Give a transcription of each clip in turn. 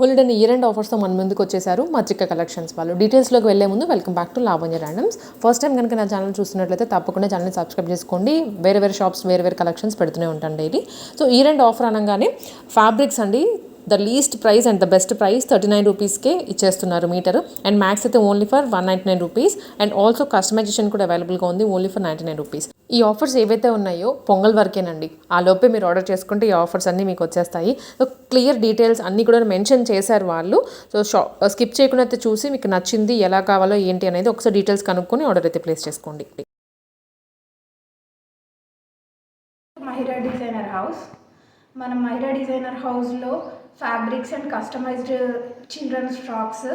Holiday year end ఆఫర్స్తో మన ముందుకు వచ్చేసారు మత్రిక కలెక్షన్స్ వాళ్ళు. డీటెయిల్స్లోకి వెళ్ళే ముందు welcome back to Lavanya randoms. First time కనుక నా ఛానల్ చూస్తున్నట్లయితే తప్పకుండా ఛానల్ని సబ్స్క్రైబ్ చేసుకోండి. వేరే షాప్స్ వేరే కలెక్షన్స్ పెడుతూనే ఉంటాను daily. So year end offer అనగానే ఫ్యాబ్రిక్స్ అండి, the least price and the best price 39 రూపీస్కే ఇచ్చేస్తున్నారు మీటర్. అండ్ మ్యాక్స్ అయితే only for 199 rupees. And also customization కూడా అవైలబుల్గా ఉంది ఓన్లీ ఫర్ 99 రూపీస్. ఈ ఆఫర్స్ ఏవైతే ఉన్నాయో పొంగల్ వరకేనండి. ఆ లోపే మీరు ఆర్డర్ చేసుకుంటే ఈ ఆఫర్స్ అన్నీ మీకు వచ్చేస్తాయి. సో క్లియర్ డీటెయిల్స్ అన్నీ కూడా మెన్షన్ చేశారు వాళ్ళు. సో స్కిప్ చేయకుండా అయితే చూసి మీకు నచ్చింది ఎలా కావాలో ఏంటి అనేది ఒకసారి డీటెయిల్స్ కనుక్కొని ఆర్డర్ అయితే ప్లేస్ చేసుకోండి. మహిరా డిజైనర్ హౌస్. మనం మహిరా డిజైనర్ హౌస్లో fabrics and customized children's frocks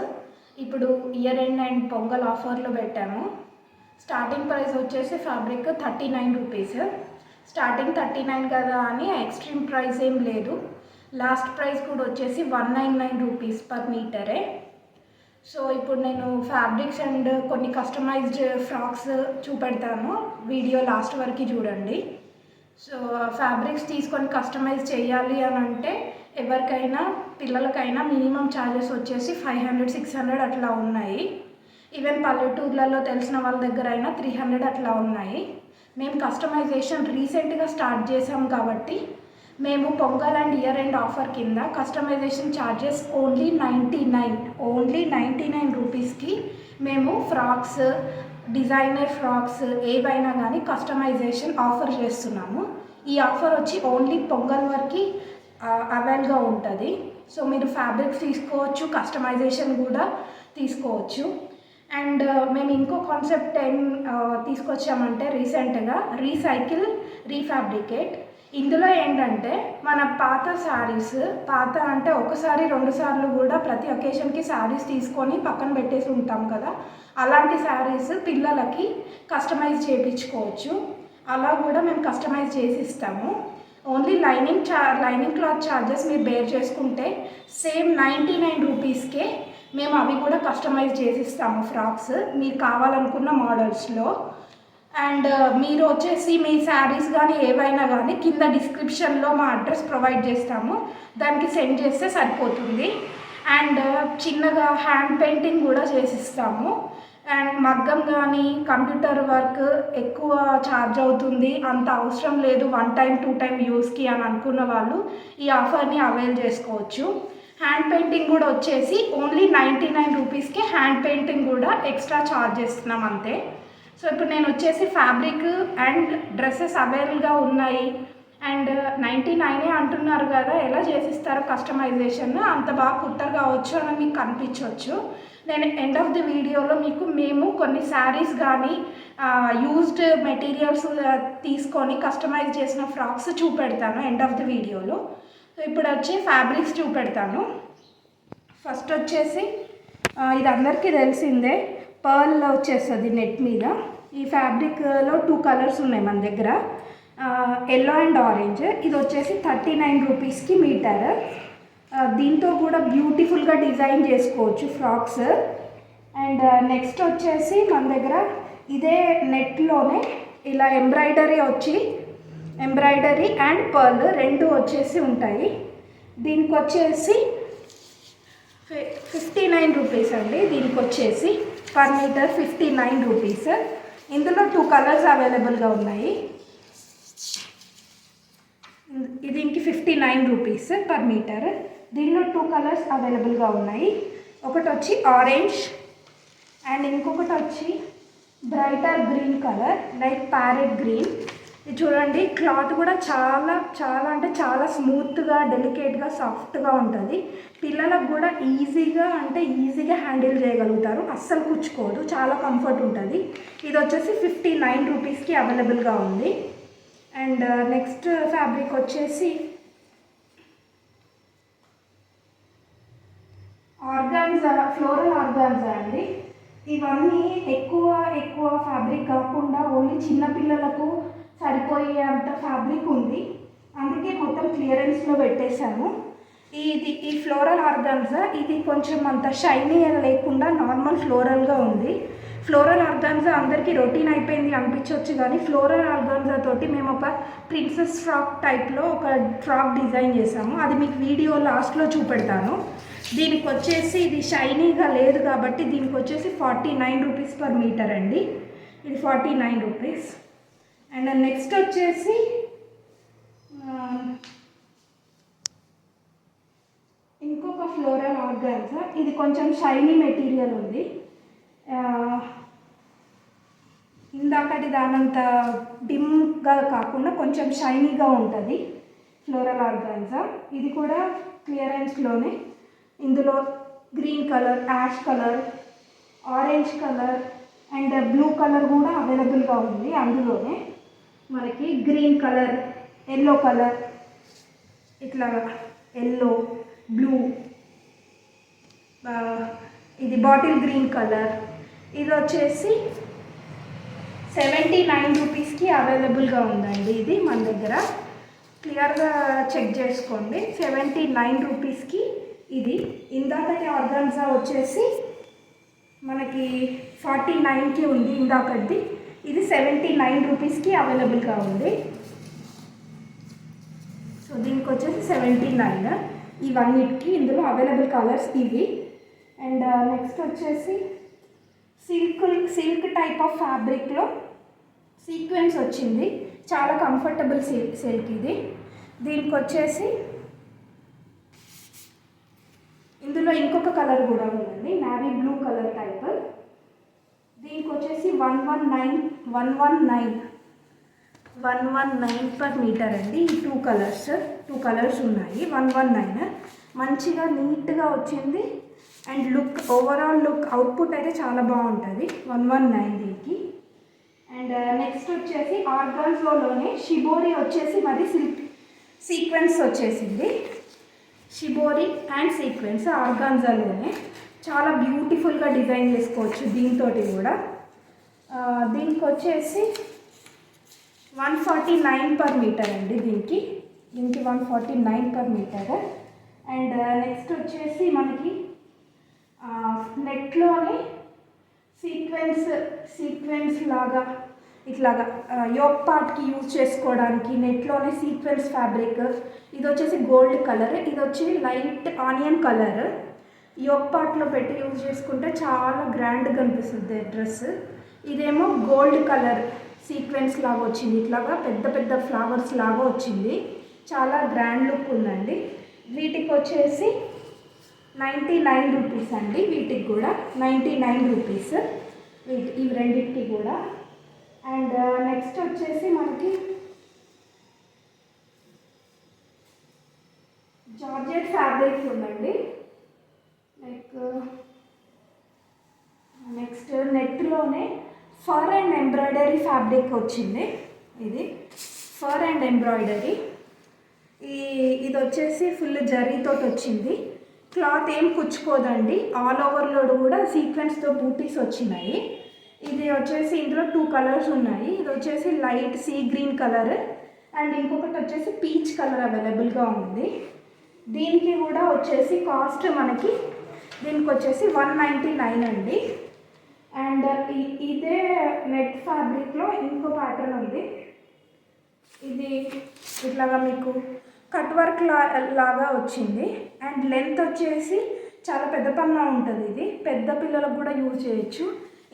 ఇప్పుడు ఇయర్ ఎండ్ అండ్ పొంగల్ ఆఫర్లో పెట్టాము. స్టార్టింగ్ ప్రైస్ వచ్చేసి ఫ్యాబ్రిక్ 39 రూపీస్. స్టార్టింగ్ 39 కదా అని ఎక్స్ట్రీమ్ ప్రైస్ ఏం లేదు. లాస్ట్ ప్రైస్ కూడా వచ్చేసి 199 రూపీస్ పర్ మీటరే. సో ఇప్పుడు నేను ఫ్యాబ్రిక్స్ అండ్ కొన్ని కస్టమైజ్డ్ ఫ్రాక్స్ చూపెడతాను, వీడియో లాస్ట్ వరకు చూడండి. సో ఫ్యాబ్రిక్స్ తీసుకొని కస్టమైజ్ చేయాలి అని అంటే ఎవరికైనా పిల్లలకైనా మినిమం ఛార్జెస్ వచ్చేసి 500-600 అట్లా ఉన్నాయి. ఈవెన్ పల్లెటూర్లలో తెలిసిన వాళ్ళ దగ్గర అయినా 300 అట్లా ఉన్నాయి. మేము కస్టమైజేషన్ రీసెంట్గా స్టార్ట్ చేసాం కాబట్టి మేము pongal and year end offer కింద కస్టమైజేషన్ ఛార్జెస్ ఓన్లీ 99 రూపీస్కి మేము ఫ్రాక్స్, డిజైనర్ ఫ్రాక్స్ ఏవైనా కానీ కస్టమైజేషన్ ఆఫర్ చేస్తున్నాము. ఈ ఆఫర్ వచ్చి ఓన్లీ పొంగల్ వరకు అవైలబుల్గా ఉంటుంది. సో మీరు ఫ్యాబ్రిక్స్ తీసుకోవచ్చు, కస్టమైజేషన్ కూడా తీసుకోవచ్చు. అండ్ మేము ఇంకో కాన్సెప్ట్ ఏం తీసుకొచ్చామంటే రీసెంట్గా రీసైకిల్, రీఫ్యాబ్రికేట్. ఇందులో ఏంటంటే మన పాత శారీస్, పాత అంటే ఒకసారి 2 సార్లు కూడా ప్రతి ఒకేషన్కి శారీస్ తీసుకొని పక్కన పెట్టేసి ఉంటాం కదా, అలాంటి శారీస్ పిల్లలకి కస్టమైజ్ చేయించుకోవచ్చు. అలా కూడా మేము కస్టమైజ్ చేసి ఇస్తాము. ఓన్లీ లైనింగ్ క్లాత్ ఛార్జెస్ మీరు బేర్ చేసుకుంటే సేమ్ 99 రూపీస్కే మేము అవి కూడా కస్టమైజ్ చేసిస్తాము ఫ్రాక్స్ మీరు కావాలనుకున్న మోడల్స్లో. అండ్ మీరు వచ్చేసి మీ శారీస్ కానీ ఏవైనా కానీ కింద డిస్క్రిప్షన్లో మా అడ్రస్ ప్రొవైడ్ చేస్తాము, దానికి సెండ్ చేస్తే సరిపోతుంది. అండ్ చిన్నగా హ్యాండ్ పెయింటింగ్ కూడా చేసిస్తాము. అండ్ మగ్గం కానీ కంప్యూటర్ వర్క్ ఎక్కువ ఛార్జ్ అవుతుంది, అంత అవసరం లేదు 1 టైం 2 టైం యూస్కి అని అనుకున్న వాళ్ళు ఈ ఆఫర్ని అవైల్ చేసుకోవచ్చు. హ్యాండ్ పెయింటింగ్ కూడా వచ్చేసి ఓన్లీ 99 రూపీస్కి హ్యాండ్ పెయింటింగ్ కూడా ఎక్స్ట్రా ఛార్జ్ చేస్తున్నాం అంతే. సో ఇప్పుడు నేను వచ్చేసి ఫ్యాబ్రిక్ అండ్ డ్రెస్సెస్ అవైలబుల్గా ఉన్నాయి. అండ్ 99 అంటున్నారు కదా, ఎలా చేసిస్తారో కస్టమైజేషన్ అంత బాగా కుట్టరు కావచ్చు అని మీకు కనిపించవచ్చు. నేను ఎండ్ ఆఫ్ ది వీడియోలో మేము కొన్ని శారీస్ కానీ యూజ్డ్ మెటీరియల్స్ తీసుకొని కస్టమైజ్ చేసిన ఫ్రాక్స్ చూపెడతాను ఎండ్ ఆఫ్ ది వీడియోలో. సో ఇప్పుడు వచ్చి ఫ్యాబ్రిక్స్ చూపెడతాను. ఫస్ట్ వచ్చేసి ఇది అందరికీ తెలిసిందే, పర్ల్లో వచ్చేస్తుంది నెట్ మీద. ఈ ఫ్యాబ్రిక్లో 2 కలర్స్ ఉన్నాయి మన దగ్గర, ఎల్లో అండ్ ఆరెంజ్. ఇది వచ్చేసి 39 రూపీస్కి మీటర్. దీంతో కూడా బ్యూటిఫుల్గా డిజైన్ చేసుకోవచ్చు ఫ్రాక్స్. అండ్ నెక్స్ట్ వచ్చేసి మన దగ్గర ఇదే నెట్లోనే ఇలా ఎంబ్రాయిడరీ అండ్ పర్ల్ 2 వచ్చేసి ఉంటాయి. దీనికి వచ్చేసి 59 రూపీస్ అండి. దీనికి వచ్చేసి పర్ మీటర్ 59 రూపీస్. ఇందులో 2 కలర్స్ అవైలబుల్గా ఉన్నాయి. దీనికి 59 రూపీస్ పర్ మీటర్. దీనిలో 2 కలర్స్ అవైలబుల్గా ఉన్నాయి. ఒకటి వచ్చి ఆరెంజ్ అండ్ ఇంకొకటి వచ్చి brighter green colour, like parrot green. ఇది చూడండి, క్లాత్ కూడా చాలా చాలా అంటే చాలా స్మూత్గా, డెలికేట్గా, సాఫ్ట్గా ఉంటుంది. పిల్లలకు కూడా ఈజీగా హ్యాండిల్ చేయగలుగుతారు, అస్సలు కుచ్చుకోదు, చాలా కంఫర్ట్ ఉంటుంది. ఇది వచ్చేసి 59 రూపీస్కి అవైలబుల్గా ఉంది. అండ్ నెక్స్ట్ ఫ్యాబ్రిక్ వచ్చేసి ఆర్గాన్జా, ఫ్లోరల్ ఆర్గాన్జా అండి. ఇవన్నీ ఎక్కువ ఫ్యాబ్రిక్ కాకుండా ఓన్లీ చిన్నపిల్లలకు సరిపోయే అంత ఫ్యాబ్రిక్ ఉంది, అందుకే మొత్తం క్లియరెన్స్లో పెట్టేశాము. ఈ ఫ్లోరల్ ఆర్గాన్జా ఇది కొంచెం అంత షైనీ లేకుండా నార్మల్ ఫ్లోరల్గా ఉంది. ఫ్లోరల్ ఆర్గాన్జా అందరికీ రొటీన్ అయిపోయింది అనిపించవచ్చు, కానీ ఫ్లోరల్ ఆర్గాన్జా తోటి మేము ఒక ప్రిన్సెస్ ఫ్రాక్ టైప్లో ఒక ఫ్రాక్ డిజైన్ చేసాము. అది మీకు వీడియో లాస్ట్లో చూపెడతాను. దీనికి వచ్చేసి ఇది షైనీగా లేదు కాబట్టి దీనికి వచ్చేసి 49 రూపీస్ పర్ మీటర్ అండి. ఇది 49 రూపీస్. అండ్ నెక్స్ట్ వచ్చేసి ఇంకొక ఫ్లోరల్ ఆర్గాన్జా. ఇది కొంచెం షైనీ మెటీరియల్ ఉంది. ఇందాకటి దానంత డిమ్గా కాకుండా కొంచెం షైనీగా ఉంటుంది ఫ్లోరల్ ఆర్గాన్జా. ఇది కూడా క్లియరెన్స్లోనే. ఇందులో green colour, ash colour, orange colour and blue colour కూడా అవైలబుల్గా ఉంది. అందులోనే మనకి గ్రీన్ కలర్, ఎల్లో కలర్, ఇట్లా ఎల్లో, బ్లూ, ఇది బాటిల్ గ్రీన్ కలర్. ఇది వచ్చేసి 79 రూపీస్కి అవైలబుల్గా ఉందండి. ఇది మన దగ్గర క్లియర్గా చెక్ చేసుకోండి. 79 రూపీస్కి ఇది. ఇందాకటి ఆర్గాన్జా వచ్చేసి మనకి 49కి ఉంది ఇందాకటి. ఇది 79 రూపీస్కి అవైలబుల్గా ఉంది. సో దీనికి వచ్చేసి 79 ఇవన్నిటికి. ఇందులో అవైలబుల్ కలర్స్ ఇవి. అండ్ నెక్స్ట్ వచ్చేసి సిల్క్ టైప్ ఆఫ్ ఫ్యాబ్రిక్లో సీక్వెన్స్ వచ్చింది. చాలా కంఫర్టబుల్ సిల్క్ ఇది. దీనికి వచ్చేసి ఇందులో ఇంకొక కలర్ కూడా ఉందండి, నావీ బ్లూ కలర్ టైప్. దీనికి వచ్చేసి 119 పర్ మీటర్ అండి. ఈ టూ కలర్స్ ఉన్నాయి. 119 మంచిగా నీట్గా వచ్చింది. And look, overall look, output అయితే చాలా బాగుంటుంది. 119 దీనికి. అండ్ నెక్స్ట్ వచ్చేసి ఆర్గాన్జాలోనే షిబోరి వచ్చేసి మరి సిల్క్ సీక్వెన్స్ వచ్చేసింది. షిబోరి అండ్ సీక్వెన్స్ ఆర్గాన్జాలోనే చాలా బ్యూటిఫుల్గా డిజైన్ చేసుకోవచ్చు దీంతో కూడా. దీనికి వచ్చేసి 149 పర్ మీటర్ అండి. దీనికి 149 పర్ మీటర్. అండ్ నెక్స్ట్ వచ్చేసి మనకి నెట్లోనే సీక్వెన్స్ లాగా ఇట్లాగా యోక్ పార్ట్కి యూజ్ చేసుకోవడానికి నెట్లోనే సీక్వెన్స్ ఫ్యాబ్రిక్. ఇది వచ్చేసి గోల్డ్ కలర్, ఇది వచ్చి లైట్ ఆనియన్ కలర్. యోక్ పార్ట్లో పెట్టి యూజ్ చేసుకుంటే చాలా గ్రాండ్గా కనిపిస్తుంది డ్రెస్. ఇదేమో గోల్డ్ కలర్ సీక్వెన్స్ లాగా వచ్చింది, ఇట్లాగా పెద్ద పెద్ద ఫ్లవర్స్ లాగా వచ్చింది. చాలా గ్రాండ్ లుక్ ఉందండి. వీటికి వచ్చేసి 99 రూపీస్ అండి. వీటికి కూడా 99 రూపీస్ ఇవి రెండింటికి కూడా. అండ్ నెక్స్ట్ వచ్చేసి మనకి జార్జెట్ ఫ్యాబ్రిక్ ఉందండి. లైక్ నెక్స్ట్ నెట్లోనే ఫర్ అండ్ ఎంబ్రాయిడరీ ఫ్యాబ్రిక్ వచ్చింది. ఇది ఫర్ అండ్ ఎంబ్రాయిడరీ. ఇది వచ్చేసి ఫుల్ జరీతో వచ్చింది. క్లాత్ ఏం కుచ్చుకోదండి. ఆల్ ఓవర్లో కూడా సీక్వెన్స్తో బూటీస్ వచ్చినాయి. ఇది వచ్చేసి ఇందులో 2 కలర్స్ ఉన్నాయి. ఇది వచ్చేసి light sea green colour and ఇంకొకటి వచ్చేసి పీచ్ కలర్ అవైలబుల్గా ఉంది. దీనికి కూడా వచ్చేసి కాస్ట్ మనకి దీనికి వచ్చేసి 199 అండి. అండ్ ఇదే నెట్ ఫ్యాబ్రిక్లో ఇంకో ప్యాటర్న్ ఉంది. ఇది ఇట్లాగా మీకు కట్ వర్క్ లాగా వచ్చింది. అండ్ లెంత్ వచ్చేసి చాలా పెద్ద పన్నా ఉంటుంది. ఇది పెద్ద పిల్లలకు కూడా యూజ్ చేయొచ్చు.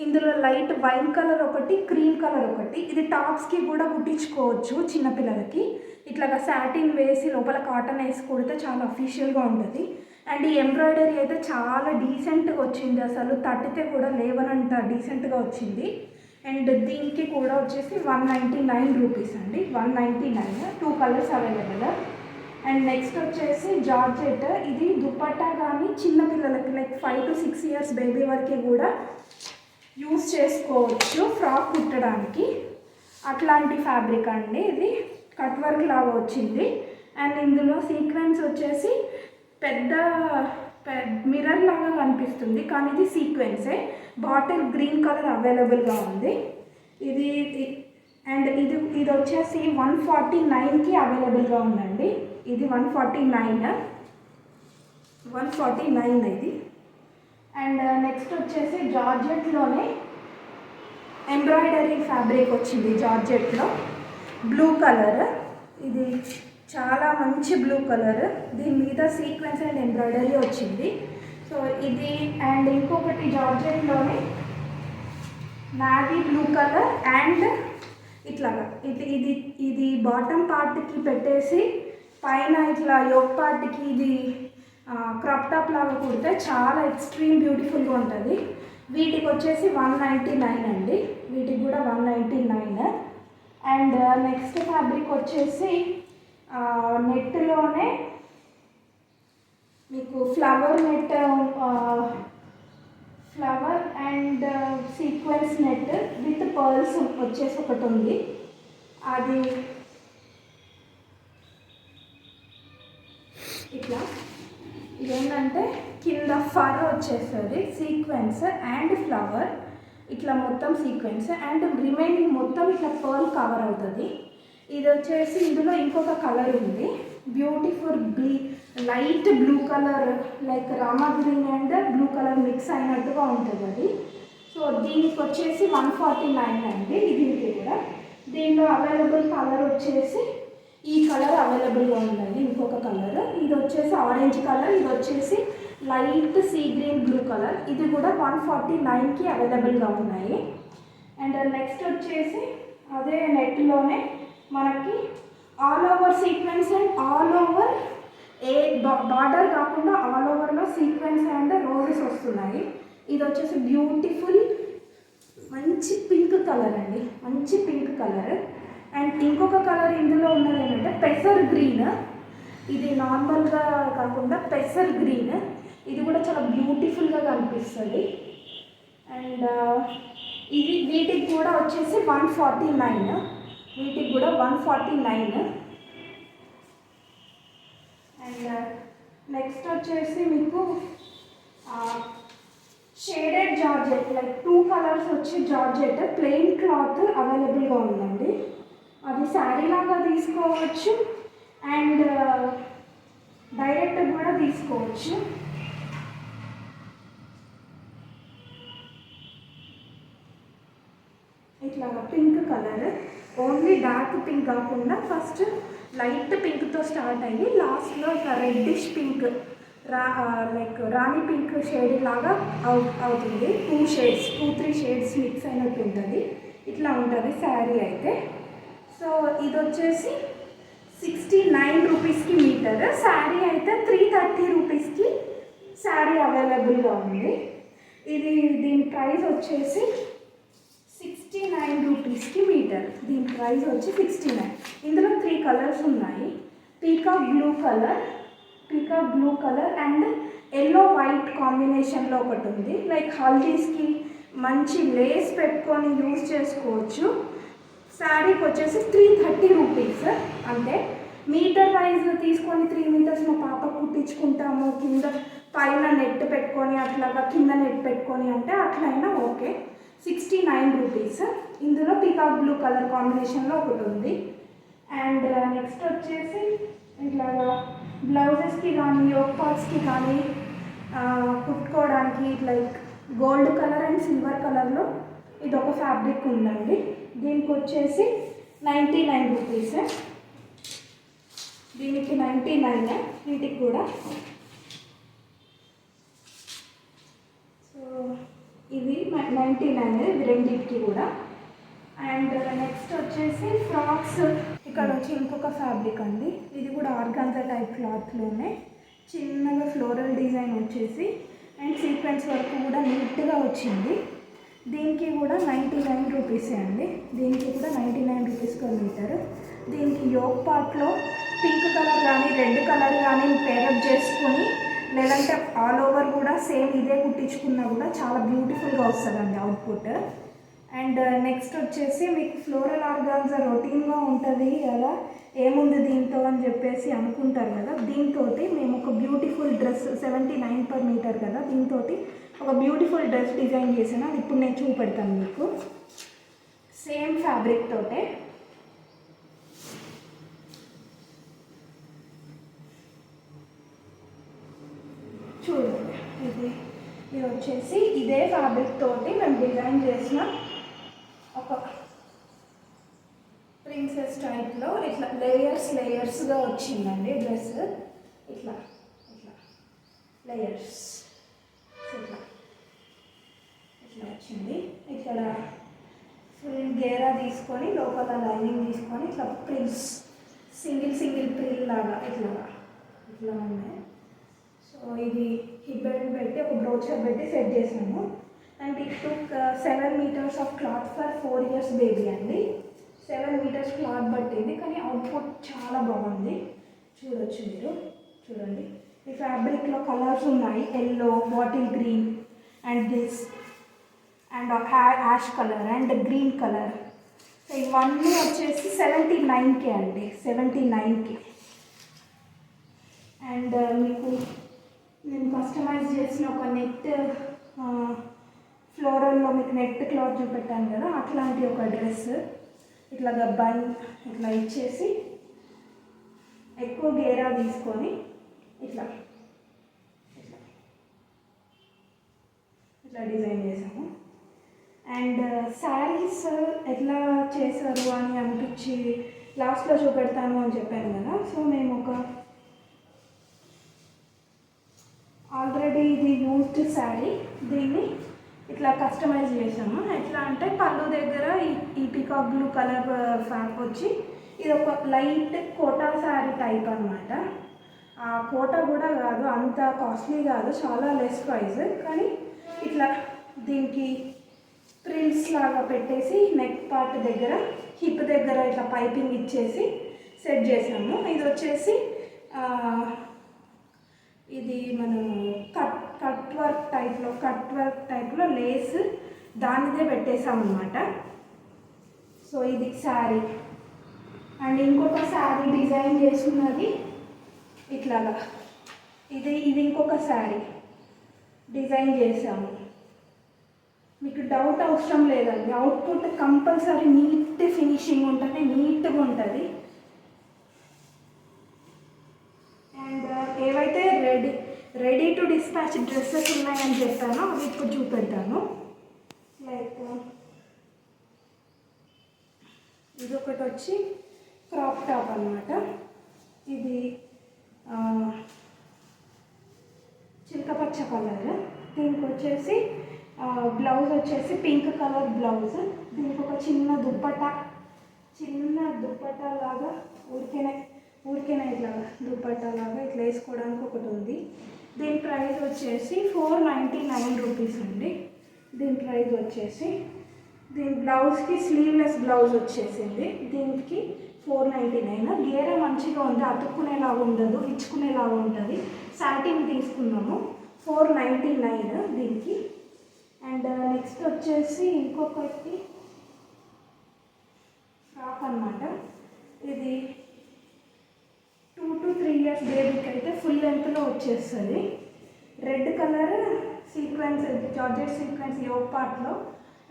ఇందులో లైట్ వైన్ కలర్ ఒకటి, క్రీమ్ కలర్ ఒకటి. ఇది టాప్స్కి కూడా కుట్టించుకోవచ్చు చిన్నపిల్లలకి. ఇట్లాగా సాటిన్ వేసి లోపల కాటన్ వేసి కుడితే చాలా అఫీషియల్గా ఉంటుంది. అండ్ ఈ ఎంబ్రాయిడరీ అయితే చాలా డీసెంట్గా వచ్చింది. అసలు తట్టితే కూడా లేవనంత డీసెంట్గా వచ్చింది. అండ్ దీనికి కూడా వచ్చేసి 199 రూపీస్ అండి. 199 2 కలర్స్ అవైలబుల్. అండ్ నెక్స్ట్ వచ్చేసి జార్జెట్. ఇది దుపట్టా కానీ చిన్నపిల్లలకి లైక్ 5 to 6 ఇయర్స్ బేబీ వరకు కూడా యూస్ చేసుకోవచ్చు ఫ్రాక్ కుట్టడానికి. అట్లాంటి ఫ్యాబ్రిక్ అండి. ఇది కట్ వర్క్ లాగా వచ్చింది. అండ్ ఇందులో సీక్వెన్స్ వచ్చేసి పెద్ద మిర్రర్ లాగా కనిపిస్తుంది కానీ ఇది సీక్వెన్సే. బాటిల్ గ్రీన్ కలర్ అవైలబుల్గా ఉంది. ఇది అండ్ ఇది వచ్చేసి 149కి అవైలబుల్గా ఉందండి. ఇది 149 ఇది. అండ్ నెక్స్ట్ వచ్చేసి జార్జెట్లోనే ఎంబ్రాయిడరీ ఫ్యాబ్రిక్ వచ్చింది. జార్జెట్లో బ్లూ కలర్. ఇది చాలా మంచి బ్లూ కలర్, దీని మీద సీక్వెన్స్ అండ్ ఎంబ్రాయిడరీ వచ్చింది. సో ఇది అండ్ ఇంకొకటి జార్జెట్లోనే నావీ బ్లూ కలర్ అండ్ ఇట్లాగా ఇది ఇది బాటమ్ పార్ట్కి పెట్టేసి పైన ఇట్లా యోక్ పార్ట్కి ఇది క్రాప్ టాప్ లాగా కుడితే చాలా ఎక్స్ట్రీమ్ బ్యూటిఫుల్గా ఉంటుంది. వీటికి వచ్చేసి 199 అండి, వీటికి కూడా 199. అండ్ నెక్స్ట్ ఫ్యాబ్రిక్ వచ్చేసి నెట్లోనే మీకు flower net, flower and sequence net with pearls వచ్చేసి ఒకటి ఉంది. అది ఇట్లా ఇదేంటంటే కింద ఫర్ వచ్చేస్తుంది సీక్వెన్స్ అండ్ ఫ్లవర్, ఇట్లా మొత్తం సీక్వెన్స్ అండ్ రిమైనింగ్ మొత్తం ఇట్లా పర్ల్ కవర్ అవుతుంది. ఇది వచ్చేసి ఇందులో ఇంకొక కలర్ ఉంది, beautiful light blue colour, like Rama green and blue colour mix అయినట్టుగా ఉంటుంది అది. సో దీనికి వచ్చేసి 149 అండి. దీనికి కూడా దీనిలో అవైలబుల్ కలర్ వచ్చేసి ఈ కలర్ అవైలబుల్గా ఉందండి. ఇంకొక కలర్ ఇది వచ్చేసి ఆరెంజ్ కలర్, ఇది వచ్చేసి light sea green blue colour, ఇది కూడా 149కి అవైలబుల్గా ఉన్నాయి. అండ్ నెక్స్ట్ వచ్చేసి అదే నెట్లోనే మనకి all over sequence and all over border కాకుండా ఆల్ ఓవర్లో సీక్వెన్స్ అండ్ రోజెస్ వస్తున్నాయి. ఇది వచ్చేసి బ్యూటిఫుల్ మంచి పింక్ కలర్ అండి, మంచి పింక్ కలర్. అండ్ ఇంకొక కలర్ ఇందులో ఉన్నది ఏంటంటే పెసర్ గ్రీన్, ఇది నార్మల్గా కాకుండా పెసర్ గ్రీన్, ఇది కూడా చాలా బ్యూటిఫుల్గా కనిపిస్తుంది. అండ్ ఇది వీటికి కూడా వచ్చేసి 149, వీటికి కూడా 149. అండ్ నెక్స్ట్ వచ్చేసి మీకు షేడెడ్ జార్జెట్, లైక్ 2 కలర్స్ వచ్చి జార్జెట్ ప్లెయిన్ క్లాత్ అవైలబుల్గా ఉందండి. అది శారీ లాగా తీసుకోవచ్చు అండ్ డైరెక్ట్ కూడా తీసుకోవచ్చు. ఇట్లాగా pink colour, only dark pink కాకుండా ఫస్ట్ లైట్ పింక్తో స్టార్ట్ అయ్యి లాస్ట్లో ఇట్లా రెడ్డిష్ పింక్ లైక్ రాణి పింక్ షేడ్ లాగా అవుతుంది. 2-3 షేడ్స్ మిక్స్ అయినట్టు ఉంటుంది. ఇట్లా ఉంటుంది శారీ అయితే. సో ఇది వచ్చేసి 69 రూపీస్కి మీటర్, శారీ అయితే 330 రూపీస్కి శారీ అవైలబుల్గా ఉంది. దీని ప్రైస్ వచ్చేసి 69 రూపీస్కి మీటర్, దీని ప్రైస్ వచ్చి 69. ఇందులో 3 కలర్స్ ఉన్నాయి, peacock blue colour and yellow white కాంబినేషన్లో ఒకటి ఉంది. లైక్ హల్దీస్కి మంచి లేస్ పెట్టుకొని యూజ్ చేసుకోవచ్చు. శారీకి వచ్చేసి 330 రూపీస్. అంటే మీటర్ వైజ్ తీసుకొని 3 మీటర్స్ మా పాపకు కుట్టించుకుంటాము, కింద పైన నెట్ పెట్టుకొని అట్లాగా కింద నెట్ పెట్టుకొని అంటే అట్లయినా ఓకే. 69 రూపీస్. ఇందులో పీకాక్ బ్లూ కలర్ కాంబినేషన్లో ఒకటి ఉంది. అండ్ నెక్స్ట్ వచ్చేసి ఇట్లాగా బ్లౌజెస్కి కానీ యోక్ పార్ట్స్కి కానీ కుట్టుకోవడానికి like gold colour and silver కలర్లో ఇది ఒక ఫ్యాబ్రిక్ ఉందండి. దీనికి వచ్చేసి 99 రూపీస్, దీనికి 99, వీటికి కూడా. సో ఇవి 99 ఇవి రెండింటికి కూడా. అండ్ నెక్స్ట్ వచ్చేసి ఫ్రాక్స్, ఇక్కడ వచ్చి ఇంకొక ఫ్యాబ్రిక్ అండి. ఇది కూడా ఆర్గాన్జా టైప్ క్లాత్లోనే చిన్నగా ఫ్లోరల్ డిజైన్ వచ్చేసి అండ్ సీక్వెన్స్ వర్క్ కూడా నీట్గా వచ్చింది. దీనికి కూడా 99 రూపీసే అండి. దీనికి కూడా 99 రూపీస్ పర్ మీటర్. దీనికి యోక్ పార్ట్లో పింక్ కలర్ కానీ రెడ్ కలర్ కానీ పేరప్ చేసుకొని లేదంటే ఆల్ ఓవర్ కూడా సేమ్ ఇదే కుట్టించుకున్నా కూడా చాలా బ్యూటిఫుల్గా వస్తుందండి అవుట్పుట్. అండ్ నెక్స్ట్ వచ్చేసి మీకు ఫ్లోరల్ ఆర్గాన్జా రొటీన్గా ఉంటుంది కదా, ఏముంది దీంతో అని చెప్పేసి అనుకుంటారు కదా, దీంతో మేము ఒక బ్యూటిఫుల్ డ్రెస్ 79 పర్ మీటర్ కదా, దీంతో ఒక బ్యూటిఫుల్ డ్రెస్ డిజైన్ చేసిన ఇప్పుడు నేను చూపెడతాను మీకు. సేమ్ ఫ్యాబ్రిక్ తోటే చూడండి, ఇది వచ్చేసి ఇదే ఫ్యాబ్రిక్ తోటి మేము డిజైన్ చేసిన ఒక ప్రిన్సెస్ టైప్లో ఇట్లా లేయర్స్గా వచ్చిందండి డ్రెస్. ఇట్లా ఇట్లా లేయర్స్ ఇట్లా ఇట్లా వచ్చింది. ఇక్కడ ఫుల్ గేరా తీసుకొని లోపల లైనింగ్ తీసుకొని ఇట్లా ప్రిల్స్ సింగిల్ ప్రిల్ లాగా ఇట్లా ఉన్నాయి. సో ఇది హిప్ బెల్ట్ పెట్టి ఒక బ్రోచర్ పెట్టి సెట్ చేసాము. And it took 7 meters of cloth for 4 years baby అండి. 7 meters క్లాత్ పట్టింది, కానీ అవుట్పుట్ చాలా బాగుంది. చూడొచ్చు మీరు, చూడండి. ఈ ఫ్యాబ్రిక్లో కలర్స్ ఉన్నాయి, yellow, bottle green and this and ash colour and green colour. So ఇవన్నీ వచ్చేసి 79K అండి, 79K. అండ్ మీకు నేను కస్టమైజ్ చేసిన ఒక నెట్ ఫ్లోరల్లో మీకు నెట్ క్లాత్ చూపెట్టాను కదా, అట్లాంటి ఒక డ్రెస్. ఇట్లాగా బన్ ఇట్లా ఇచ్చేసి ఎక్కువ గేరా తీసుకొని ఇట్లా ఇట్లా ఇట్లా డిజైన్ చేసాము. అండ్ శారీస్ ఎట్లా చేశారు అని అనిపించి లాస్ట్లో చూపెడతాను అని చెప్పాను కదా. సో మేము ఒక ఆల్రెడీ ఇది యూజ్డ్ శారీ, దీన్ని ఇట్లా కస్టమైజ్ చేసాము. ఎట్లా అంటే పళ్ళు దగ్గర ఈ పికాక్ బ్లూ కలర్ ఫ్యాప్ వచ్చి ఇది ఒక లైట్ కోటా శారీ టైప్ అనమాట. ఆ కోటా కూడా కాదు, అంత కాస్ట్లీ కాదు, చాలా లెస్ ప్రైస్. కానీ ఇట్లా దీనికి ప్రిల్స్ లాగా పెట్టేసి నెక్ పార్ట్ దగ్గర హిప్ దగ్గర ఇట్లా పైపింగ్ ఇచ్చేసి సెట్ చేసాము. ఇది వచ్చేసి ఇది మనం కట్ వర్క్ టైప్లో లేస్ దానిదే పెట్టేసామన్నమాట. సో ఇది శారీ. అండ్ ఇంకొక శారీ డిజైన్ చేస్తున్నది ఇట్లాగా, ఇది ఇంకొక శారీ డిజైన్ చేసాము. మీకు డౌట్ అవసరం లేదండి, అవుట్పుట్ కంపల్సరీ నీట్ ఫినిషింగ్ ఉంటుంది, నీట్గా ఉంటుంది. అండ్ ఏవైతే రెడీ టు డిస్పాచ్ డ్రెస్సెస్ ఉన్నాయని చెప్పానో అవి ఇప్పుడు చూపెడతాను. లైక్ ఇది ఒకటి వచ్చి క్రాప్ టాప్ అన్నమాట. ఇది చిలకపచ్చ కలర్. దీనికి వచ్చేసి బ్లౌజ్ వచ్చేసి పింక్ కలర్ బ్లౌజ్. దీనికి ఒక చిన్న దుప్పట్టా లాగా ఊరికేనే ఇట్లా దుప్పట్టా లాగా ఇట్లా వేసుకోవడానికి ఒకటి ఉంది. దీని ప్రైస్ వచ్చేసి 499 రూపీస్ అండి. దీని ప్రైస్ వచ్చేసి దీని బ్లౌజ్కి స్లీవ్లెస్ బ్లౌజ్ వచ్చేసింది. దీనికి 499. గేరా మంచిగా ఉంది, అతుక్కునేలాగా ఉండదు, ఇచ్చుకునేలాగా ఉంటుంది. సాటిన్ తీసుకున్నాము, 499 దీనికి. అండ్ నెక్స్ట్ వచ్చేసి ఇంకొకటి ఫ్రాక్ అన్నమాట. ఇది 2 to 3 years బేబీకి అయితే ఫుల్ లెంత్లో వచ్చేస్తుంది. Red colour sequence, georgette sequence yoke పార్ట్లో,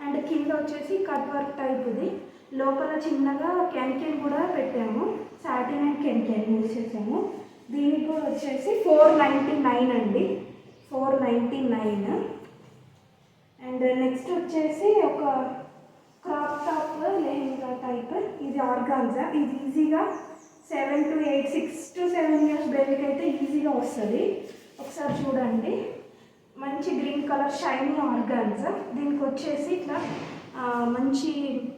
అండ్ కింద వచ్చేసి కట్ వర్క్ టైప్ది. లోపల చిన్నగా కెన్ కూడా పెట్టాము, సాటిన్ అండ్ కెన్ యూజ్ చేసాము. దీనికి కూడా వచ్చేసి 499 అండి, 499. అండ్ నెక్స్ట్ వచ్చేసి ఒక క్రాప్ టాప్ లెహెంగా టైప్. ఇది ఆర్గాన్జా. ఇది ఈజీగా 6 to 7 years బేబీకి అయితే ఈజీగా వస్తుంది. ఒకసారి చూడండి, మంచి గ్రీన్ కలర్ షైనీ ఆర్గాన్జా. దీనికి వచ్చేసి ఇట్లా మంచి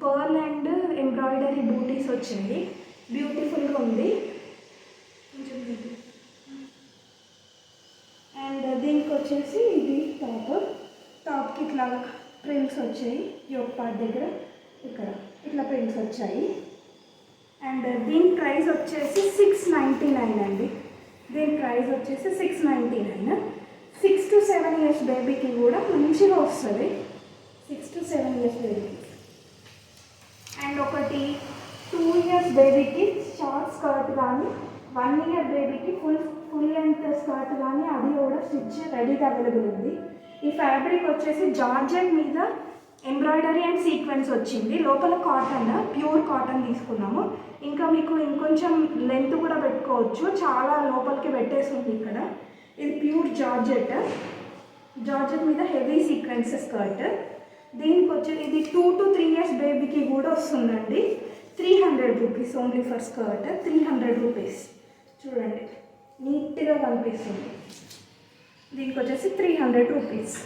పర్ల్ అండ్ ఎంబ్రాయిడరీ బూటీస్ వచ్చింది, బ్యూటిఫుల్గా ఉంది. అండ్ దీనికి వచ్చేసి ఇది టాప్కి ఇట్లా ప్రింట్స్ వచ్చాయి, యోగ్ పార్ట్ దగ్గర ఇక్కడ ఇట్లా ప్రింట్స్ వచ్చాయి. అండ్ దీని ప్రైస్ వచ్చేసి 699 అండి. దీని ప్రైస్ వచ్చేసి 699. 6 to 7 years బేబీకి కూడా మంచిగా వస్తుంది, 6 to 7 years బేబీకి. అండ్ ఒకటి 2 years బేబీకి షార్ట్ స్కర్ట్ కానీ, 1 year బేబీకి ఫుల్ లెంత్ స్కర్ట్ కానీ అది కూడా స్టిచ్ రెడీగా అవైలబుల్ ఉంది. ఈ ఫ్యాబ్రిక్ వచ్చేసి జార్జెట్ మీద ఎంబ్రాయిడరీ అండ్ సీక్వెన్స్ వచ్చింది. లోపల కాటన్, ప్యూర్ కాటన్ తీసుకున్నాము. ఇంకా మీకు ఇంకొంచెం లెంత్ కూడా పెట్టుకోవచ్చు, చాలా లోపలికి పెట్టేస్తుంది ఇక్కడ. ఇది ప్యూర్ జార్జెట్ మీద హెవీ సీక్వెన్స్ స్కర్ట్. దీనికి వచ్చి ఇది 2 to 3 years బేబీకి కూడా వస్తుందండి. 300 rupees only for skirt, 300 rupees. చూడండి నీట్గా కనిపిస్తుంది. దీనికి వచ్చేసి 300 rupees.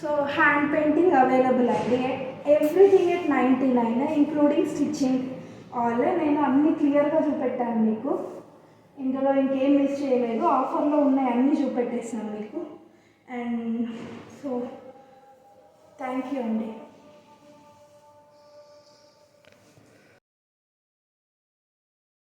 So hand painting available అండి. Everything at 99 including stitching all. నేను అన్నీ క్లియర్గా చూపెట్టాను మీకు, ఇందులో ఇంకేం మిస్ చేయలేదు. ఆఫర్లో ఉన్నాయి అన్నీ చూపెట్టేసాను మీకు. అండ్ సో థ్యాంక్ యూ అండి.